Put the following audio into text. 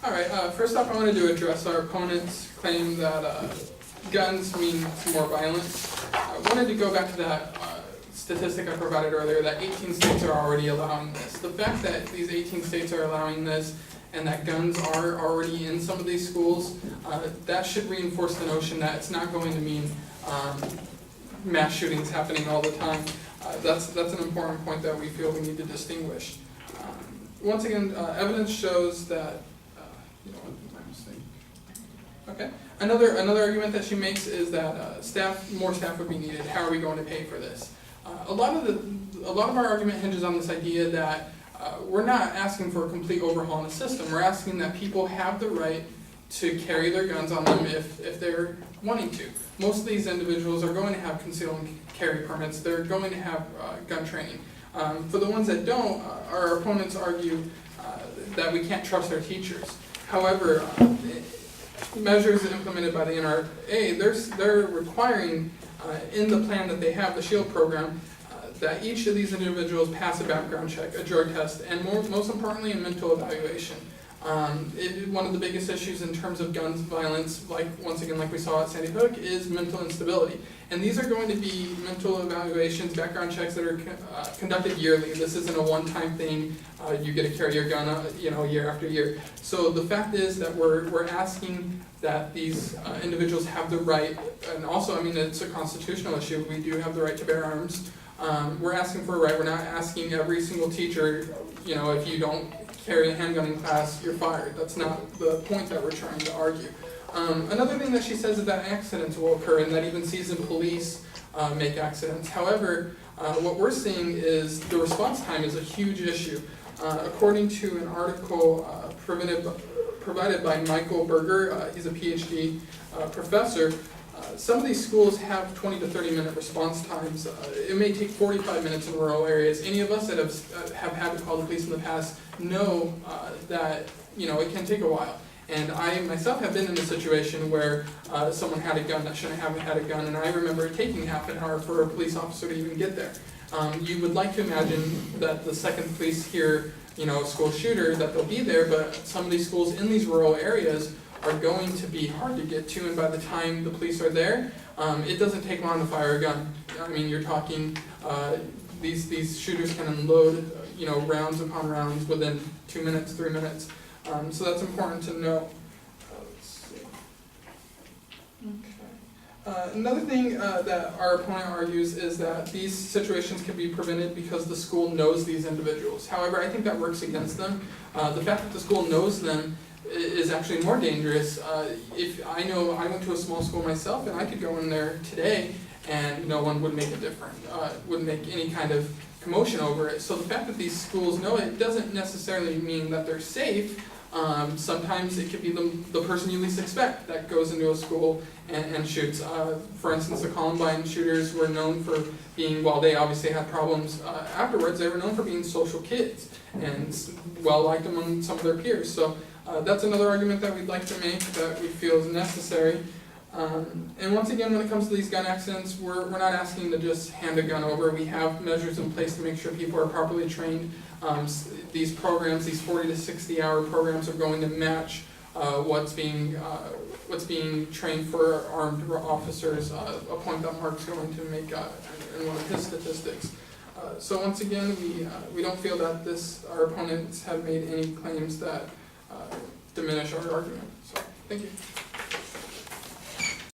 All right, first off, I wanted to address our opponent's claim that guns mean more violence. I wanted to go back to that statistic I provided earlier, that 18 states are already allowing this. The fact that these 18 states are allowing this and that guns are already in some of these schools, that should reinforce the notion that it's not going to mean mass shootings happening all the time. That's an important point that we feel we need to distinguish. Once again, evidence shows that, my mistake. Okay. Another argument that she makes is that more staff would be needed. How are we going to pay for this? A lot of our argument hinges on this idea that we're not asking for a complete overhaul in the system. We're asking that people have the right to carry their guns on them if they're wanting to. Most of these individuals are going to have concealed and carry permits. They're going to have gun training. For the ones that don't, our opponents argue that we can't trust our teachers. However, measures implemented by the NRA, they're requiring in the plan that they have, the SHIELD program, that each of these individuals pass a background check, a drug test, and most importantly, a mental evaluation. One of the biggest issues in terms of gun violence, once again, like we saw at Sandy Hook, is mental instability. And these are going to be mental evaluations, background checks that are conducted yearly. This isn't a one-time thing. You get to carry your gun, year after year. So the fact is that we're asking that these individuals have the right, and also, it's a constitutional issue. We do have the right to bear arms. We're asking for a right. We're not asking every single teacher, if you don't carry a handgun in class, you're fired. That's not the point that we're trying to argue. Another thing that she says is that accidents will occur and that even seasoned police make accidents. However, what we're seeing is the response time is a huge issue. According to an article provided by Michael Berger, he's a PhD professor, some of these schools have 20 to 30 minute response times. It may take 45 minutes in rural areas. Any of us that have had to call the police in the past know that it can take a while. And I myself have been in a situation where someone had a gun that shouldn't have had a gun, and I remember it taking half an hour for a police officer to even get there. You would like to imagine that the second police hear, a school shooter, that they'll be there, but some of these schools in these rural areas are going to be hard to get to, and by the time the police are there, it doesn't take long to fire a gun. You're talking, these shooters can unload, rounds upon rounds within 2 minutes, 3 minutes. So that's important to know. Let's see. Okay. Another thing that our opponent argues is that these situations can be prevented because the school knows these individuals. However, I think that works against them. The fact that the school knows them is actually more dangerous. If I went to a small school myself, and I could go in there today and no one would make a difference, wouldn't make any kind of commotion over it. So the fact that these schools know it doesn't necessarily mean that they're safe. Sometimes it could be the person you least expect that goes into a school and shoots. For instance, the Columbine shooters were known for being, while they obviously had problems afterwards, they were known for being social kids and well liked among some of their peers. So that's another argument that we'd like to make that we feel is necessary. And once again, when it comes to these gun accidents, we're not asking to just hand a gun over. We have measures in place to make sure people are properly trained. These programs, these 40 to 60 hour programs, are going to match what's being trained for armed officers, a point that Mark's going to make in one of his statistics. So once again, we don't feel that our opponents have made any claims that diminish our argument. So thank you.